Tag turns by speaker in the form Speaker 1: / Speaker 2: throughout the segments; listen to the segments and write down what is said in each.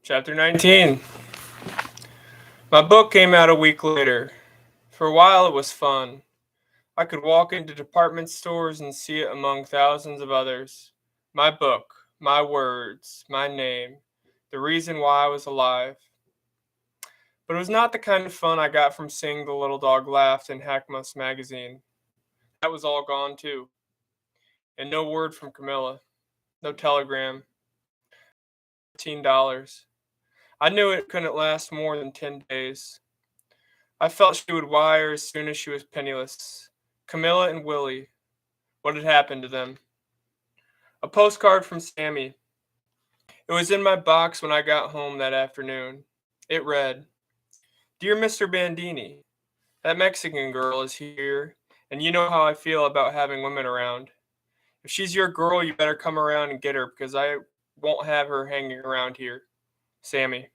Speaker 1: Chapter 19. My book came out a week later. For a while it was fun. I could walk into department stores and see it among thousands of others. My book, my words, my name, the reason why I was alive. But it was not the kind of fun I got from seeing the little dog laugh in Hackmas magazine. That was all gone too. And no word from Camilla. No telegram. $15. I knew it couldn't last more than 10 days. I felt she would wire as soon as she was penniless. Camilla and Willie. What had happened to them? A postcard from Sammy. It was in my box when I got home that afternoon. It read, Dear Mr. Bandini, that Mexican girl is here, and you know how I feel about having women around. If she's your girl, you better come around and get her, because I won't have her hanging around here. Sammy.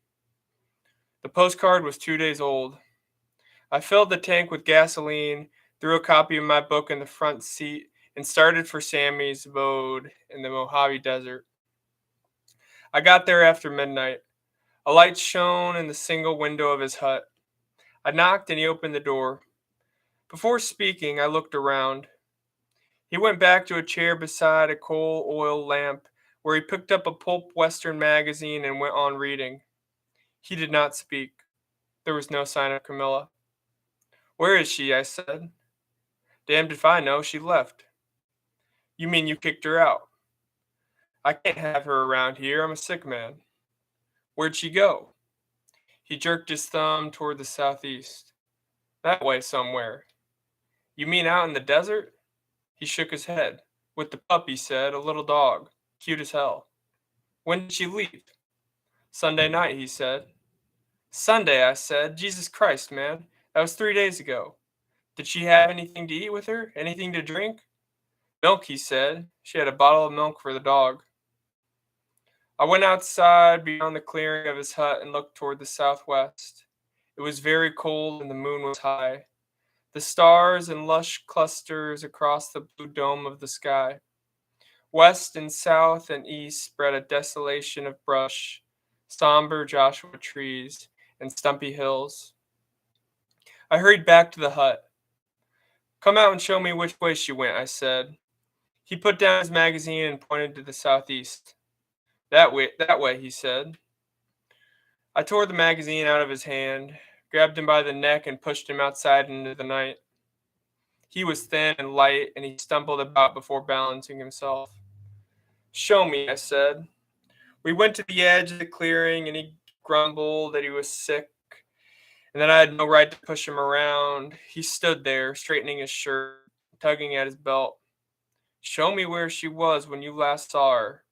Speaker 1: The postcard was 2 days old. I filled the tank with gasoline, threw a copy of my book in the front seat, and started for Sammy's abode in the Mojave Desert. I got there after midnight. A light shone in the single window of his hut. I knocked and he opened the door. Before speaking, I looked around. He went back to a chair beside a coal oil lamp where he picked up a pulp Western magazine and went on reading. He did not speak. There was no sign of Camilla. Where is she? I said. Damned if I know. She left. You mean you kicked her out? I can't have her around here. I'm a sick man. Where'd she go? He jerked his thumb toward the southeast. That way somewhere. You mean out in the desert? He shook his head. With the pup, he said, a little dog. Cute as hell. When did she leave? Sunday night, he said. Sunday, I said. Jesus Christ, man. That was 3 days ago. Did she have anything to eat with her? Anything to drink? Milk, he said. She had a bottle of milk for the dog. I went outside beyond the clearing of his hut and looked toward the southwest. It was very cold and the moon was high. The stars in lush clusters across the blue dome of the sky. West and south and east spread a desolation of brush, somber Joshua trees, and stumpy hills. I hurried back to the hut. Come out and show me which way she went, I said. He put down his magazine and pointed to the southeast. That way, he said. I tore the magazine out of his hand, grabbed him by the neck, and pushed him outside into the night. He was thin and light, and he stumbled about before balancing himself. Show me, I said. We went to the edge of the clearing, and he grumbled that he was sick, and that I had no right to push him around. He stood there, straightening his shirt, tugging at his belt. Show me where she was when you last saw her,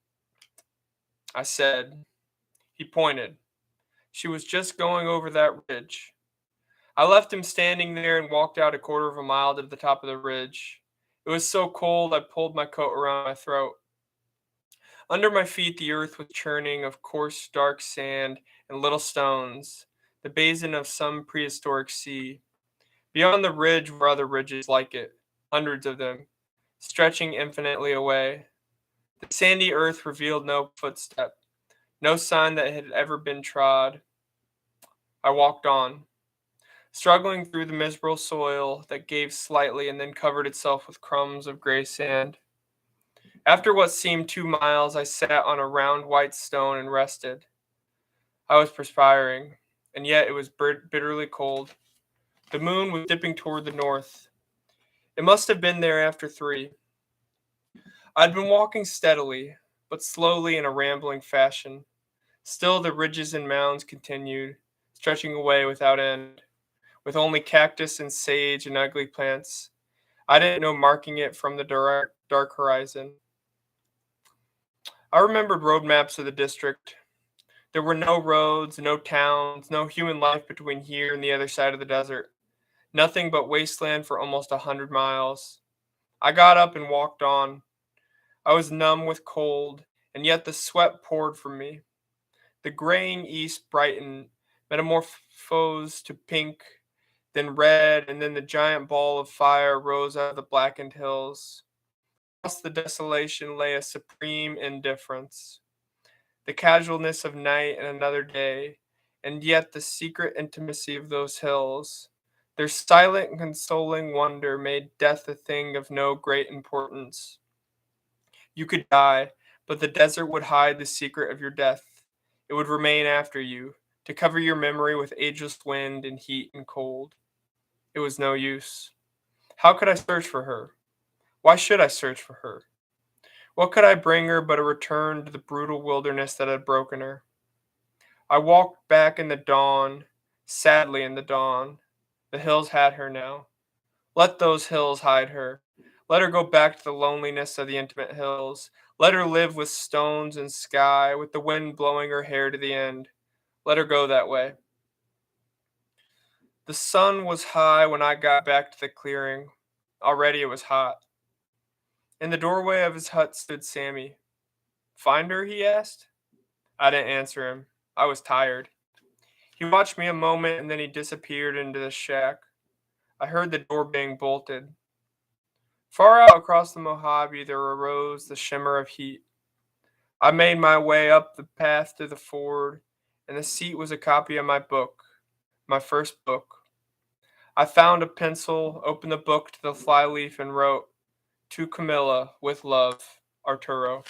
Speaker 1: I said. He pointed. She was just going over that ridge. I left him standing there and walked out a quarter of a mile to the top of the ridge. It was so cold I pulled my coat around my throat. Under my feet the earth was churning of coarse dark sand and little stones, the basin of some prehistoric sea. Beyond the ridge were other ridges like it, hundreds of them, stretching infinitely away. The sandy earth revealed no footstep, no sign that it had ever been trod. I walked on, struggling through the miserable soil that gave slightly and then covered itself with crumbs of gray sand. After what seemed 2 miles, I sat on a round white stone and rested. I was perspiring, and yet it was bitterly cold. The moon was dipping toward the north. It must have been there after 3. I'd been walking steadily, but slowly in a rambling fashion. Still the ridges and mounds continued, stretching away without end, with only cactus and sage and ugly plants. I didn't know marking it from the dark horizon. I remembered road maps of the district. There were no roads, no towns, no human life between here and the other side of the desert. Nothing but wasteland for almost 100 miles. I got up and walked on. I was numb with cold, and yet the sweat poured from me. The graying east brightened, metamorphosed to pink, then red, and then the giant ball of fire rose out of the blackened hills. Across the desolation lay a supreme indifference. the casualness of night and another day, and yet the secret intimacy of those hills. Their silent and consoling wonder made death a thing of no great importance. You could die, but the desert would hide the secret of your death. It would remain after you, to cover your memory with ageless wind and heat and cold. It was no use. How could I search for her? Why should I search for her? What could I bring her but a return to the brutal wilderness that had broken her? I walked back in the dawn, sadly in the dawn. The hills had her now. Let those hills hide her. Let her go back to the loneliness of the intimate hills. Let her live with stones and sky, with the wind blowing her hair to the end. Let her go that way. The sun was high when I got back to the clearing. Already it was hot. In the doorway of his hut stood Sammy. Find her? He asked. I didn't answer him. I was tired. He watched me a moment and then he disappeared into the shack. I heard the door being bolted. Far out across the Mojave there arose the shimmer of heat. I made my way up the path to the ford, and the seat was a copy of my book, my first book. I found a pencil, opened the book to the flyleaf, and wrote, "To Camilla, with love, Arturo."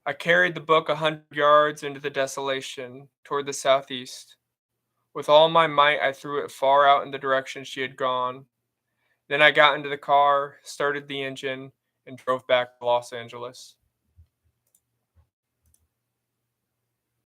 Speaker 1: I carried the book 100 yards into the desolation, toward the southeast. With all my might, I threw it far out in the direction she had gone. Then I got into the car, started the engine, and drove back to Los Angeles.